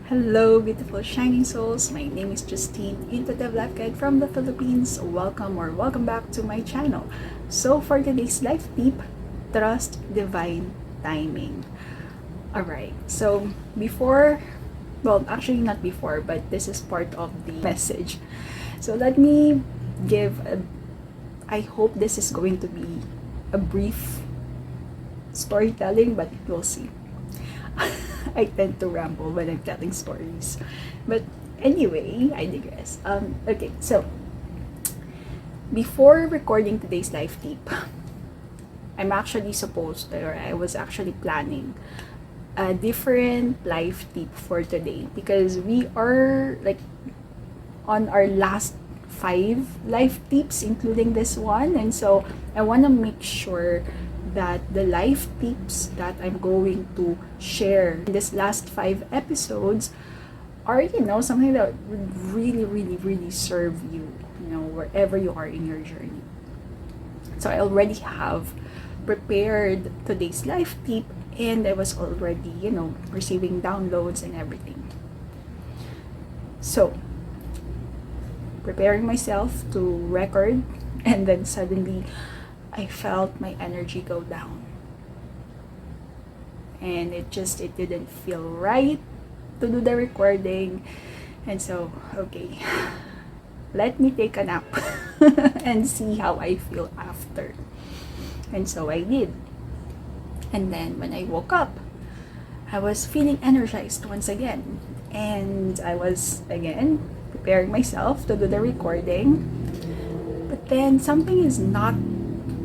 Hello, beautiful shining souls. My name is Jostine, Intuitive Life Guide from the Philippines. Welcome back to my channel. So for today's life tip, trust divine timing. Alright, so actually not before, but this is part of the message. So let me I hope this is going to be a brief storytelling, but we'll see. I tend to ramble when I'm telling stories. But anyway, I digress. Okay, so before recording today's live tip, I was actually planning a different live tip for today because we are like on our last 5 live tips, including this one. And so I want to make sure that the life tips that I'm going to share in this last 5 episodes are, something that would really serve you, wherever you are in your journey. So I already have prepared today's life tip and I was already, receiving downloads and everything. So, preparing myself to record, and then suddenly I felt my energy go down. And it didn't feel right to do the recording. And so, okay, let me take a nap and see how I feel after. And so I did. And then when I woke up, I was feeling energized once again. And I was, again, preparing myself to do the recording. But then something is not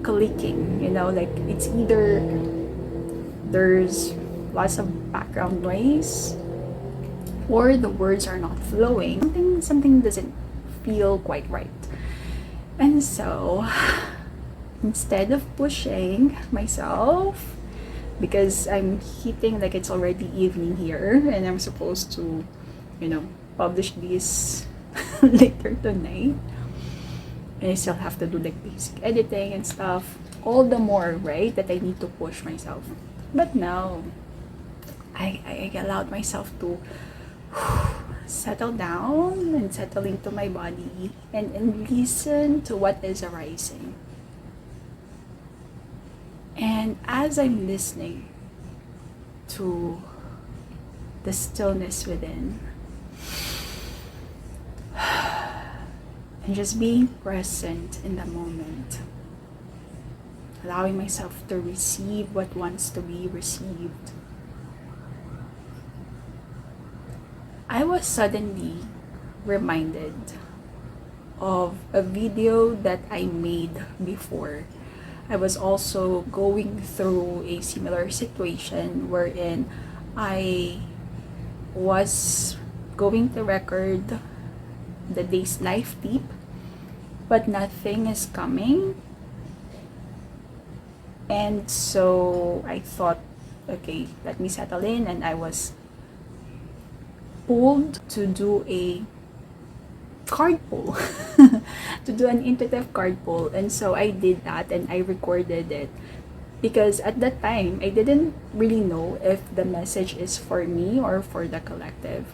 clicking, like it's either there's lots of background noise or the words are not flowing. Something doesn't feel quite right. And so instead of pushing myself, because I'm hitting like it's already evening here and I'm supposed to, publish this later tonight, and I still have to do like basic editing and stuff, all the more, right, that I need to push myself. But now, I allowed myself to settle down and settle into my body and listen to what is arising. And as I'm listening to the stillness within, and just being present in the moment, allowing myself to receive what wants to be received, I was suddenly reminded of a video that I made before. I was also going through a similar situation wherein I was going to record the day's life tip, but nothing is coming. And so I thought, okay, let me settle in, and I was pulled to do a card pull, to do an intuitive card pull. And so I did that and I recorded it because at that time I didn't really know if the message is for me or for the collective.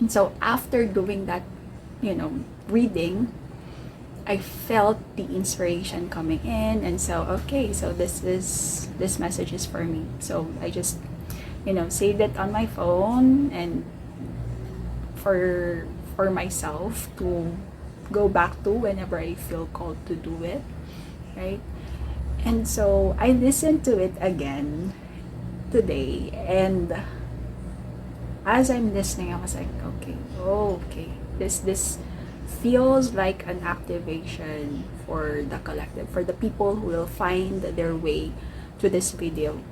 And so after doing that, reading, I felt the inspiration coming in, and so okay, so this message is for me. So I just, saved it on my phone and for myself to go back to whenever I feel called to do it, right? And so I listened to it again today, and as I'm listening, I was like, okay, this feels like an activation for the collective, for the people who will find their way to this video.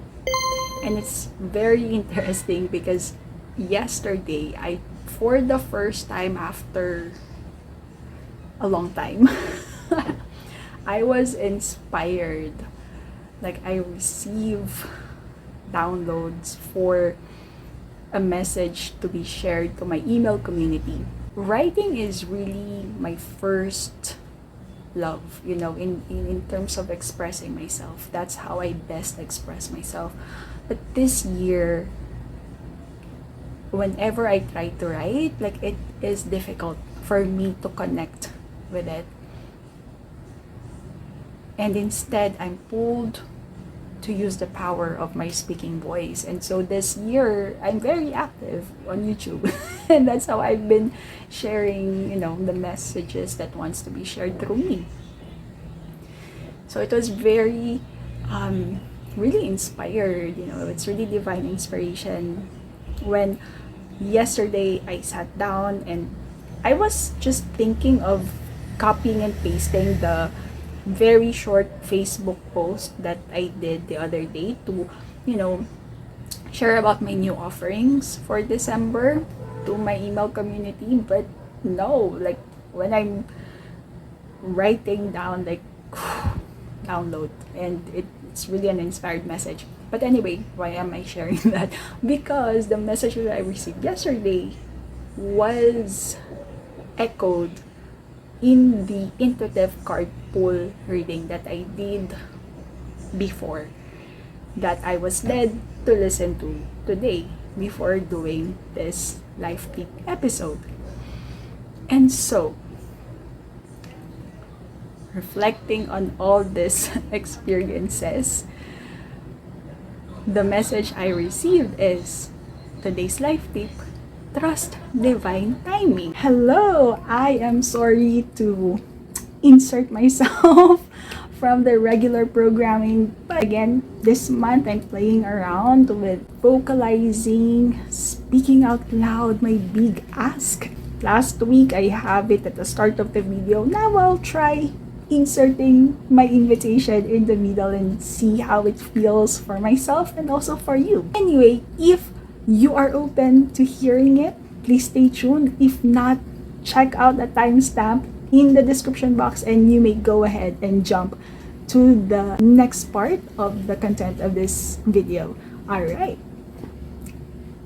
And it's very interesting because yesterday, for the first time after a long time, I was inspired. Like, I receive downloads for a message to be shared to my email community. Writing is really my first love, in terms of expressing myself. That's how I best express myself. But this year, whenever I try to write, like, it is difficult for me to connect with it. And instead, I'm pulled to use the power of my speaking voice. And so this year, I'm very active on YouTube. And that's how I've been sharing, the messages that wants to be shared through me. So it was very, really inspired, it's really divine inspiration. When yesterday I sat down and I was just thinking of copying and pasting the very short Facebook post that I did the other day to, share about my new offerings for December to my email community. But no, like, when I'm writing down, like, download, and it's really an inspired message. But anyway, why am I sharing that? Because the message that I received yesterday was echoed in the intuitive card pull reading that I did before, that I was led to listen to today before doing this live tip episode. And so, reflecting on all these experiences, the message I received is today's life tip: trust divine timing. Hello, I am sorry to insert myself from the regular programming, but again, this month I'm playing around with vocalizing, speaking out loud, my big ask. Last week I have it at the start of the video. Now I'll try inserting my invitation in the middle and see how it feels for myself and also for you. Anyway, if you are open to hearing it, please stay tuned. If not, check out the timestamp in the description box and you may go ahead and jump to the next part of the content of this video. Alright.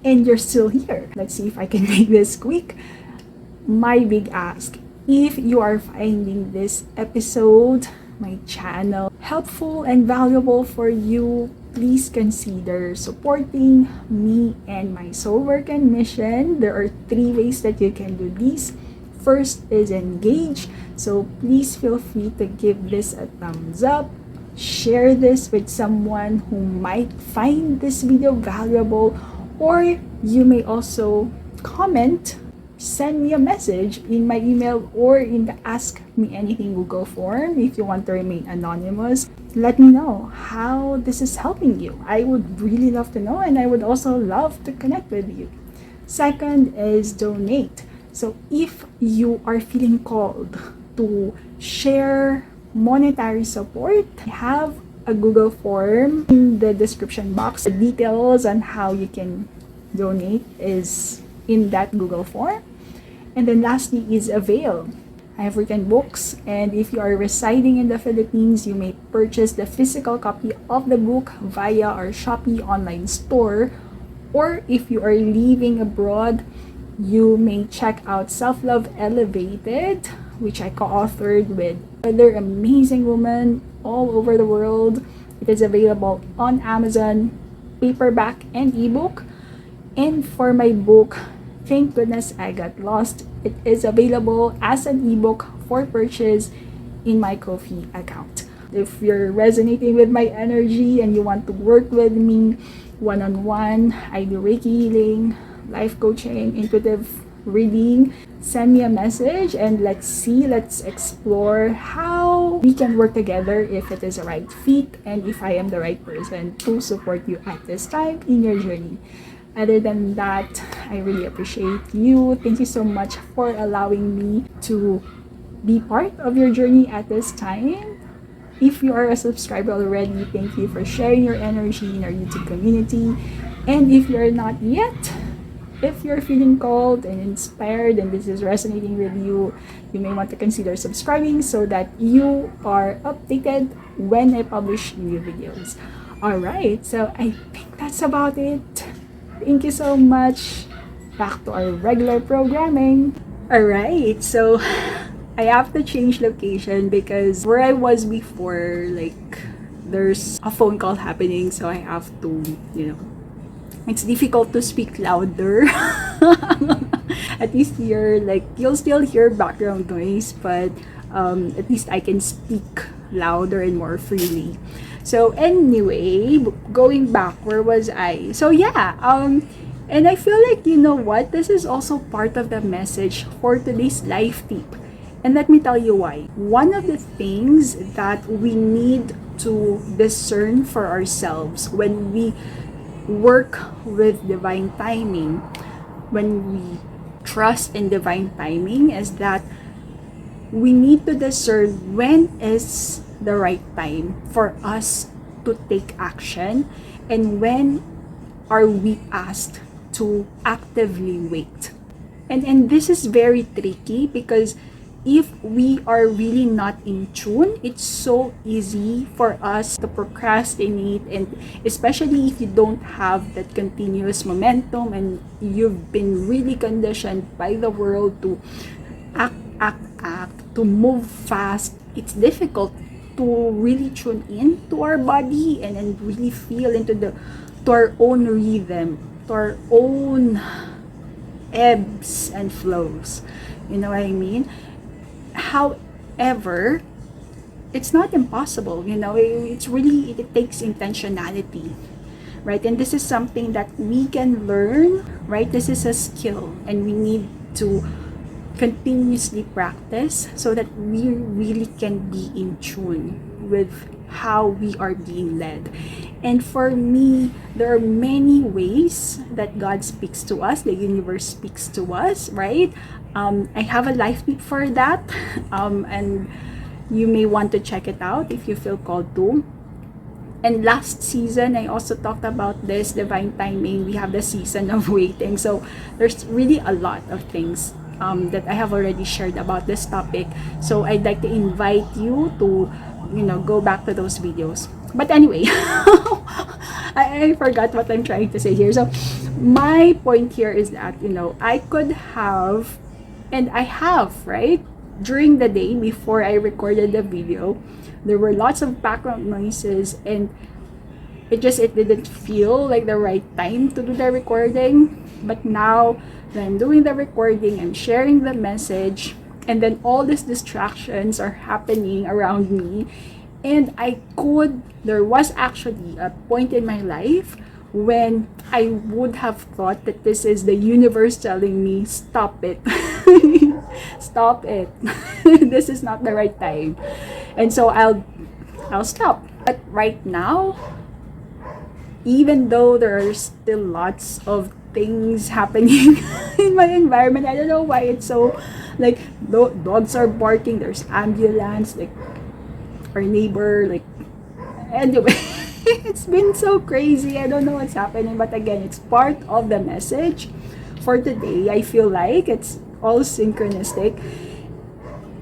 And you're still here. Let's see if I can make this quick. My big ask: if you are finding this episode, my channel, helpful and valuable for you, please consider supporting me and my soul work and mission. There are 3 ways that you can do this. First is engage. So please feel free to give this a thumbs up. Share this with someone who might find this video valuable, or you may also comment, send me a message in my email or in the Ask Me Anything Google form if you want to remain anonymous. Let me know how this is helping you. I would really love to know, and I would also love to connect with you. Second is donate. So if you are feeling called to share monetary support, I have a Google form in the description box. The details on how you can donate is in that Google form. And then lastly is avail. I have written books, and if you are residing in the Philippines, you may purchase the physical copy of the book via our Shopee online store. Or if you are living abroad, you may check out Self-Love Elevated, which I co-authored with other amazing women all over the world. It is available on Amazon, paperback and ebook. And for my book, Thank Goodness I Got Lost, it is available as an ebook for purchase in my Ko-fi account. If you're resonating with my energy and you want to work with me one-on-one, I do Reiki healing, life coaching, intuitive reading, send me a message and let's explore how we can work together, if it is a right fit and if I am the right person to support you at this time in your journey. Other than that, I really appreciate you. Thank you so much for allowing me to be part of your journey at this time. If you are a subscriber already, thank you for sharing your energy in our YouTube community. And if you're not yet, if you're feeling called and inspired and this is resonating with you, you may want to consider subscribing so that you are updated when I publish new videos. Alright, so I think that's about it. Thank you so much. Back to our regular programming. Alright, so I have to change location because where I was before, like, there's a phone call happening, so I have to, It's difficult to speak louder. At least you'll still hear background noise, but at least I can speak louder and more freely. So anyway, going back, where was I? So yeah, and I feel like, you know what, this is also part of the message for today's life tip. And let me tell you why. One of the things that we need to discern for ourselves when we work with divine timing, when we trust in divine timing, is that we need to discern when is the right time for us to take action and when are we asked to actively wait. And this is very tricky because if we are really not in tune, it's so easy for us to procrastinate, and especially if you don't have that continuous momentum and you've been really conditioned by the world to act, to move fast, it's difficult to really tune in to our body and really feel into to our own rhythm, to our own ebbs and flows. You know what I mean? However, it's not impossible, you know, it takes intentionality, right? And this is something that we can learn, right? This is a skill and we need to continuously practice so that we really can be in tune with how we are being led. And for me, there are many ways that God speaks to us, the universe speaks to us, right? I have a life tip for that, and you may want to check it out if you feel called to. And last season, I also talked about this divine timing. We have the season of waiting. So there's really a lot of things that I have already shared about this topic. So I'd like to invite you to, you know, go back to those videos. But anyway, I forgot what I'm trying to say here. So my point here is that, you know, I could have, and I have, right? During the day before I recorded the video, there were lots of background noises and it didn't feel like the right time to do the recording. But now that I'm doing the recording, I'm sharing the message, and then all these distractions are happening around me, and there was actually a point in my life when I would have thought that this is the universe telling me, stop it. Stop it. This is not the right time. And so I'll stop. But right now, even though there are still lots of things happening in my environment, I don't know why it's so, like, dogs are barking, there's ambulance, like our neighbor, like, anyway. It's been so crazy. I don't know what's happening, but again, it's part of the message for today. I feel like it's all synchronistic.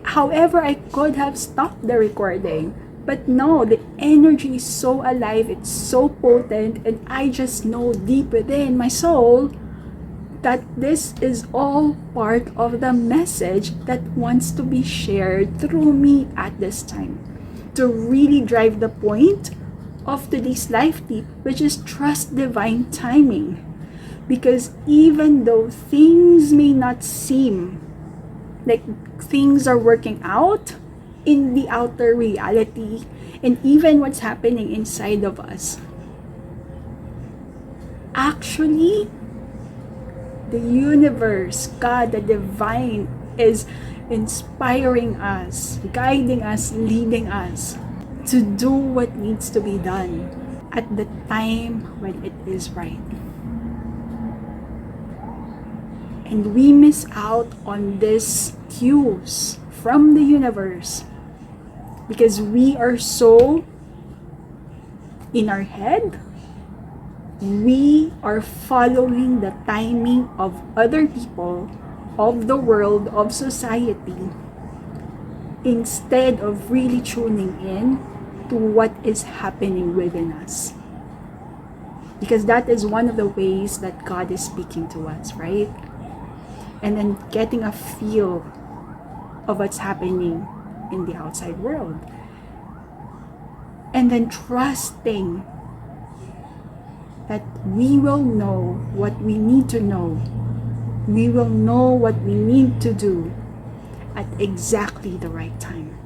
However, I could have stopped the recording, but no, the energy is so alive, it's so potent, and I just know deep within my soul that this is all part of the message that wants to be shared through me at this time, to really drive the point of today's life tip, which is trust divine timing. Because even though things may not seem like things are working out in the outer reality, and even what's happening inside of us, actually, the universe, God, the divine, is inspiring us, guiding us, leading us to do what needs to be done at the time when it is right. And we miss out on these cues from the universe because we are so in our head. We are following the timing of other people, of the world, of society, instead of really tuning in to what is happening within us. Because that is one of the ways that God is speaking to us, right? And then getting a feel of what's happening in the outside world. And then trusting that we will know what we need to know. We will know what we need to do at exactly the right time.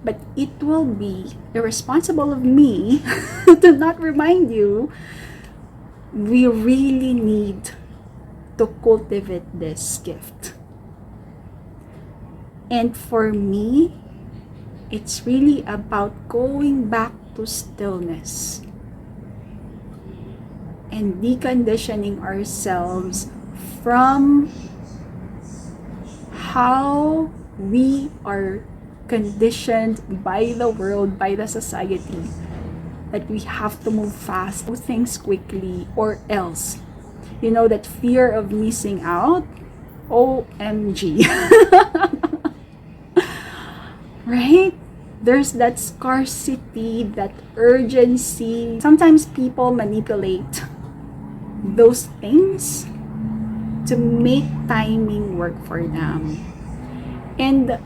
But it will be irresponsible of me to not remind you we really need to cultivate this gift. And for me, it's really about going back to stillness and deconditioning ourselves from how we are conditioned by the world, by the society, that we have to move fast, do things quickly, or else. You know, that fear of missing out? OMG. Right? There's that scarcity, that urgency. Sometimes people manipulate those things to make timing work for them. And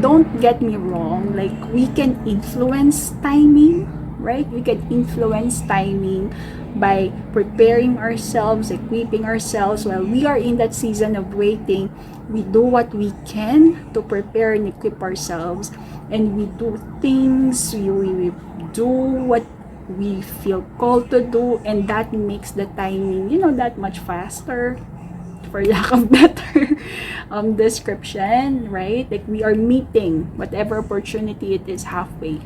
don't get me wrong, like, we can influence timing, right? We can influence timing by preparing ourselves, equipping ourselves while we are in that season of waiting. We do what we can to prepare and equip ourselves, and we do things, we do what we feel called to do, and that makes the timing, that much faster, for lack of better description, right? Like, we are meeting whatever opportunity it is halfway.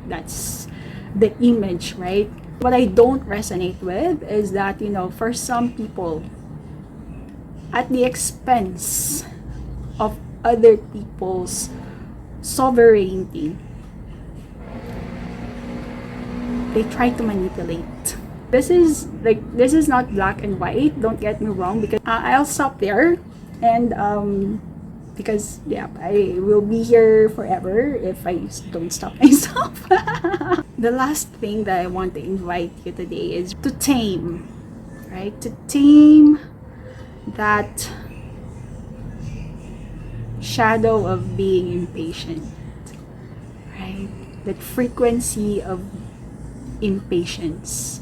That's the image, right? What I don't resonate with is that, for some people, at the expense of other people's sovereignty, they try to manipulate. This is not black and white, don't get me wrong, because I'll stop there. And because I will be here forever if I don't stop myself. The last thing that I want to invite you today is to tame, right? To tame that shadow of being impatient, right? That frequency of impatience.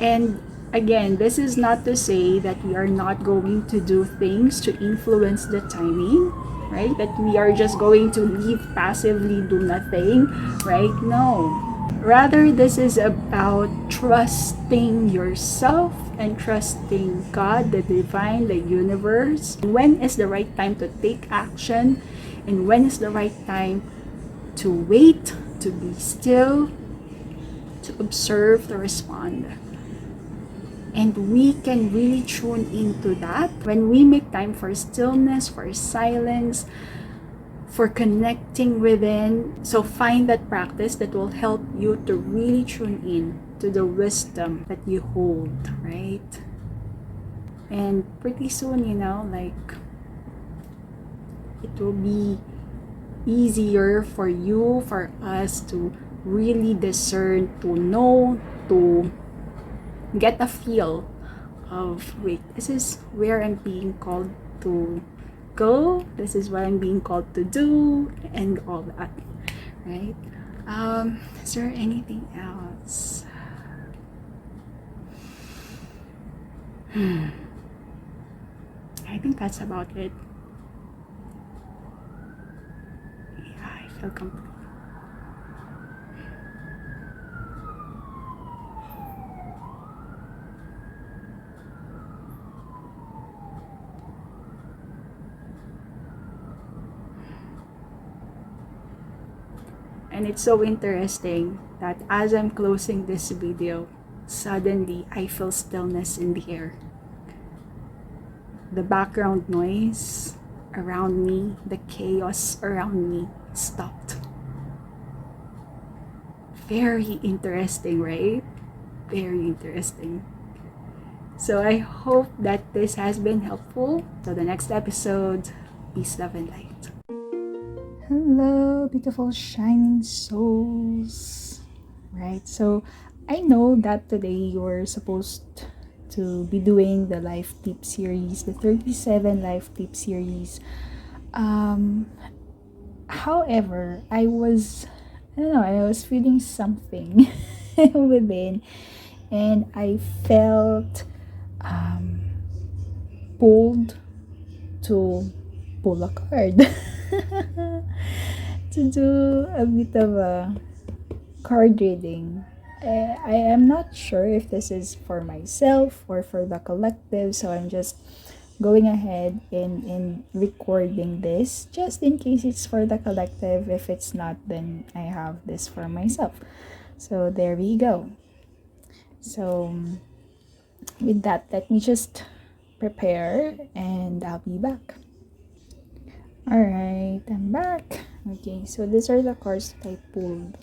And again, this is not to say that we are not going to do things to influence the timing, right? That we are just going to leave passively, do nothing, right? No. Rather, this is about trusting yourself and trusting God, the divine, the universe. When is the right time to take action, and when is the right time to wait, to be still, to observe, to respond. And we can really tune into that when we make time for stillness, for silence, for connecting within. So find that practice that will help you to really tune in to the wisdom that you hold, right? And pretty soon, it will be easier for you, for us to really discern, to know, to get a feel of, wait, this is where I'm being called to go, this is what I'm being called to do, and all that, right? Is there anything else? I think that's about it. Yeah, I feel complete. And it's so interesting that as I'm closing this video, suddenly I feel stillness in the air. The background noise around me, the chaos around me stopped. Very interesting, right? Very interesting. So I hope that this has been helpful. So the next episode, peace, love, and light. Hello, beautiful shining souls. Right, so I know that today you're supposed to be doing the life tip series, the 37 life tip series. However, I was I don't know, I was feeling something within, and I felt um, pulled to pull a card to do a bit of a card reading. I am not sure if this is for myself or for the collective, so I'm just going ahead and recording this just in case it's for the collective. If it's not, then I have this for myself. So there we go. So with that, let me just prepare and I'll be back. Alright, I'm back. Okay, so these are the cards that I pulled.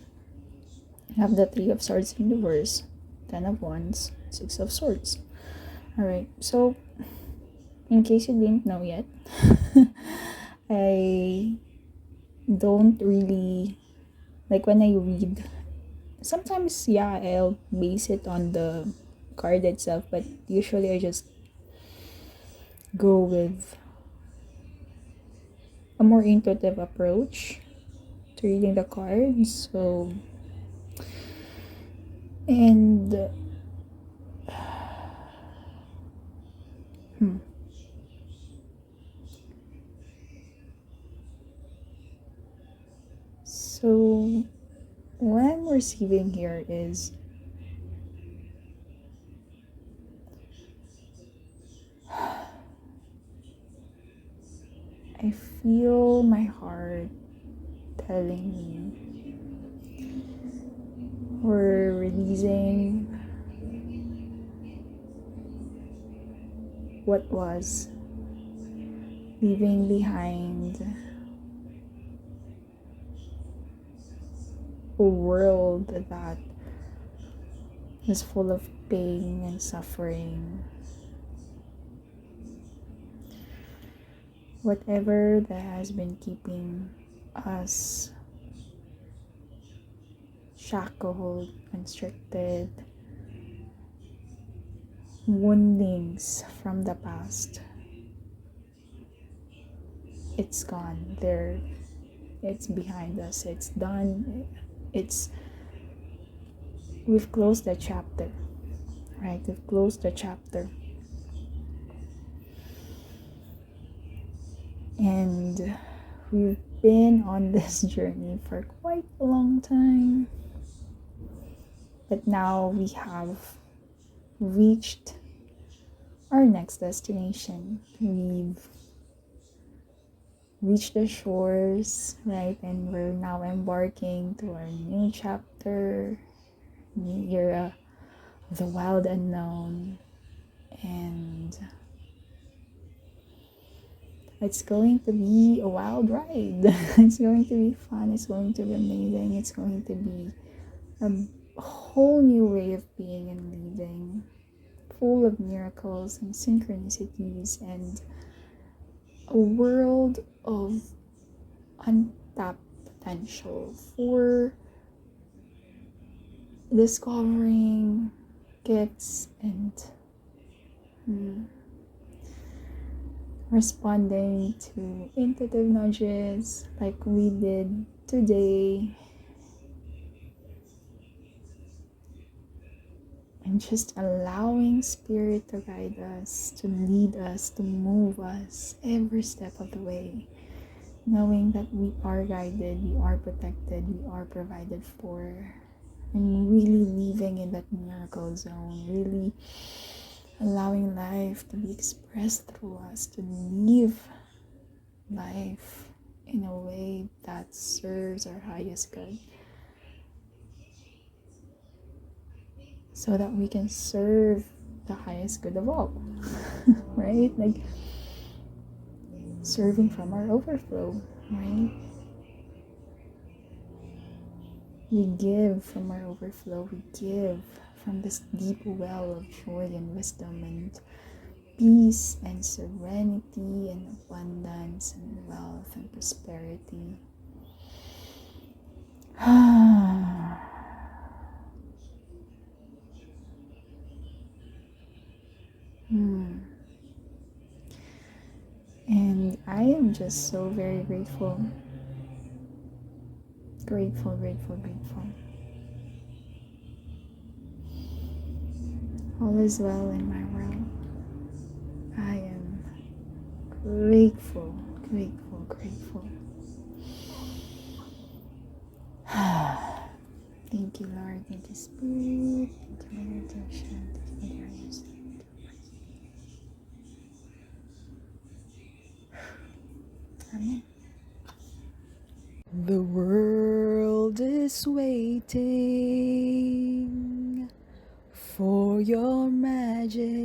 I have the Three of Swords in reverse, Ten of Wands, Six of Swords. Alright, so in case you didn't know yet, I don't really like when I read. Sometimes, yeah, I'll base it on the card itself, but usually I just go with a more intuitive approach to reading the cards. So, and hmm, so what I'm receiving here is I feel my heart telling me we're releasing what was, leaving behind a world that is full of pain and suffering. Whatever that has been keeping us shackled, constricted, woundings from the past, it's gone. There, it's behind us. It's done. It's we've closed the chapter, right? We've closed the chapter, and we've been on this journey for quite a long time. But now we have reached our next destination. We've reached the shores, right? And we're now embarking to our new chapter, new era of the wild unknown. And it's going to be a wild ride. It's going to be fun. It's going to be amazing. It's going to be a whole new way of being and living, full of miracles and synchronicities and a world of untapped potential for discovering gifts and responding to intuitive nudges like we did today, and just allowing spirit to guide us, to lead us, to move us every step of the way, knowing that we are guided, we are protected, we are provided for, and really living in that miracle zone, really allowing life to be expressed through us, to live life in a way that serves our highest good, so that we can serve the highest good of all. Right? Like serving from our overflow, right? We give from our overflow, we give from this deep well of joy and wisdom and peace and serenity and abundance and wealth and prosperity. And I am just so very grateful Grateful, grateful, grateful. All is well in my world. I am grateful, grateful, grateful. Thank you, Lord. Thank you, Spirit. Thank you, meditation. Thank you, meditation. Amen. The world is waiting for your magic.